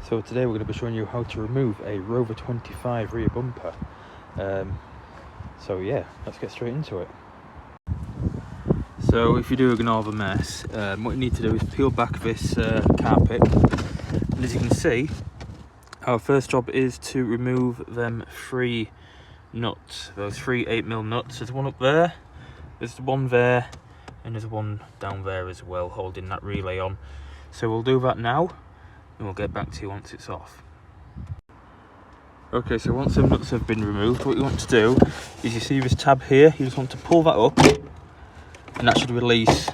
So today we're going to be showing you how to remove a Rover 25 rear bumper. So yeah, let's get straight into it. So if you do ignore the mess, what you need to do is peel back this carpet, and as you can see, our first job is to remove them 3 nuts, those 3 8mm nuts. There's one up there, there's one there, and there's one down there as well holding that relay on. So we'll do that now and we'll get back to you once it's off. Okay, so once the nuts have been removed, what you want to do is, you see this tab here, you just want to pull that up and that should release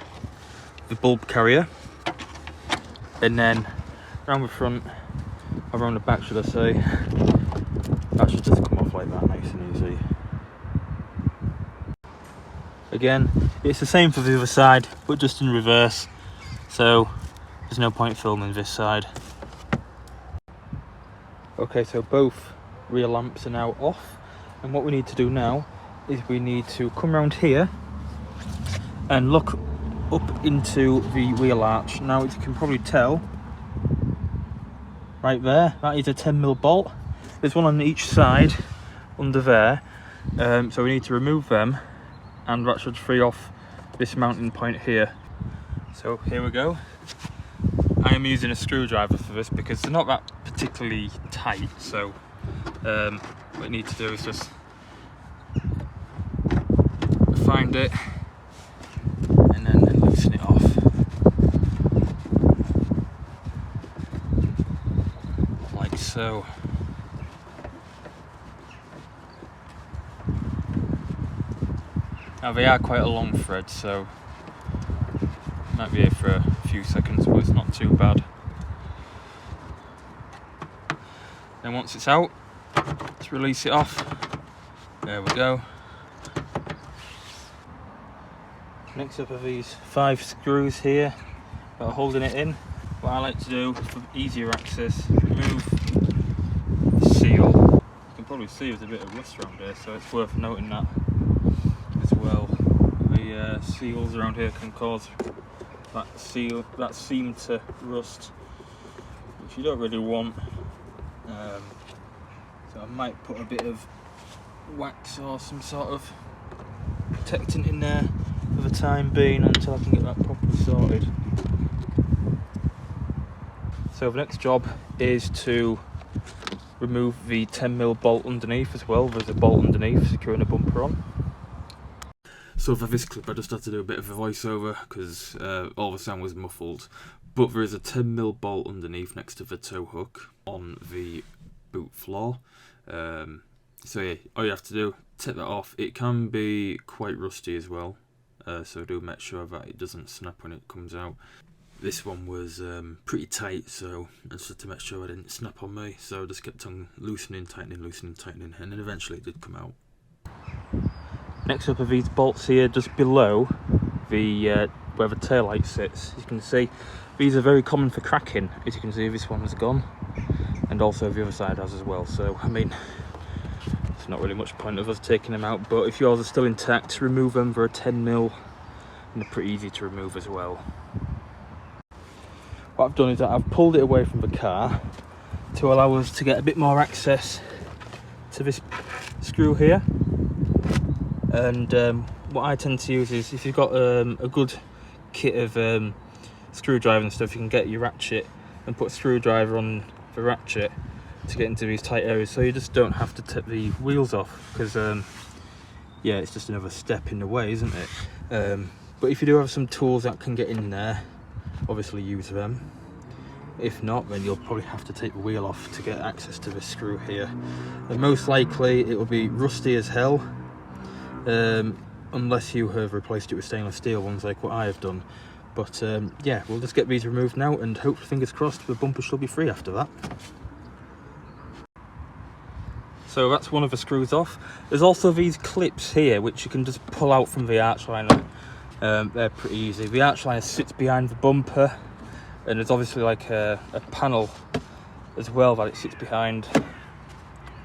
the bulb carrier, and then around the front, or around the back should I say, that should just come off like that, nice and easy. Again, it's the same for the other side, but just in reverse, so there's no point filming this side. Okay, so both rear lamps are now off, and what we need to do now is we need to come around here and look up into the wheel arch. Now, as you can probably tell, right there, that is a 10mm bolt. There's one on each side under there, so we need to remove them, and that should free off this mounting point here. So here we go. I am using a screwdriver for this because they're not that particularly tight, so what you need to do is just find it and then loosen it off. Like so. Now they are quite a long thread, so might be here for a few seconds, but it's not too bad. Then once it's out, let's release it off. There we go. Next up are these 5 screws here that are holding it in. What I like to do for easier access, remove the seal. You can probably see there's a bit of rust around here, so it's worth noting that as well. The seals around here can cause that seam to rust, which you don't really want. So I might put a bit of wax or some sort of protectant in there for the time being until I can get that properly sorted. So the next job is to remove the 10mm bolt underneath as well. There's a bolt underneath securing the bumper on. So for this clip I just had to do a bit of a voiceover because all the sound was muffled, but there is a 10mm bolt underneath next to the tow hook on the boot floor. So yeah, all you have to do, take that off. It can be quite rusty as well, so do make sure that it doesn't snap when it comes out. This one was pretty tight, so I just had to make sure it didn't snap on me, so I just kept on loosening, tightening, and then eventually it did come out. Next up are these bolts here just below the where the taillight sits. As you can see, these are very common for cracking. As you can see, this one has gone, and also the other side has as well. So I mean, it's not really much point of us taking them out, but if yours are still intact, remove them. For a 10mm, and they're pretty easy to remove as well. What I've done is that I've pulled it away from the car to allow us to get a bit more access to this screw here. And what I tend to use is, if you've got a good kit of screwdriver and stuff, you can get your ratchet and put a screwdriver on the ratchet to get into these tight areas, so you just don't have to take the wheels off, because yeah, it's just another step in the way, isn't it? But if you do have some tools that can get in there, obviously use them. If not, then you'll probably have to take the wheel off to get access to this screw here, and most likely it will be rusty as hell, unless you have replaced it with stainless steel ones like what I have done. But yeah, we'll just get these removed now, and hopefully, fingers crossed, the bumper should be free after that. So that's one of the screws off. There's also these clips here which you can just pull out from the arch liner. They're pretty easy. The arch liner sits behind the bumper, and there's obviously like a panel as well that it sits behind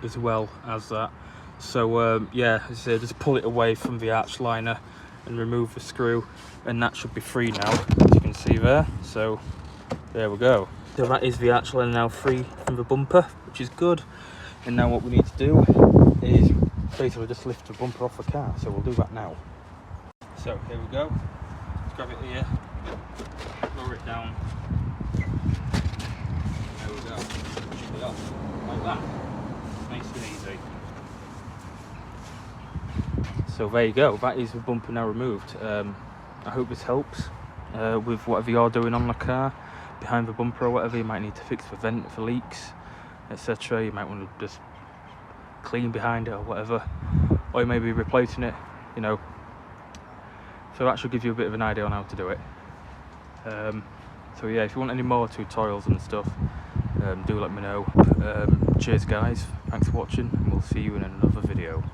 as well as that. So yeah, as I say, just pull it away from the arch liner and remove the screw, and that should be free now, as you can see there. So there we go. So that is the actual end now free from the bumper, which is good. And now what we need to do is basically just lift the bumper off the car, so we'll do that now. So here we go, let's grab it here, lower it down, there we go, push it off, like that, nice and easy. So there you go, that is the bumper now removed. I hope this helps with whatever you're doing on the car, behind the bumper or whatever. You might need to fix the vent for leaks, etc. You might want to just clean behind it or whatever, or you may be replacing it, you know. So that should give you a bit of an idea on how to do it. So yeah, if you want any more tutorials and stuff, do let me know. Cheers guys, thanks for watching, and we'll see you in another video.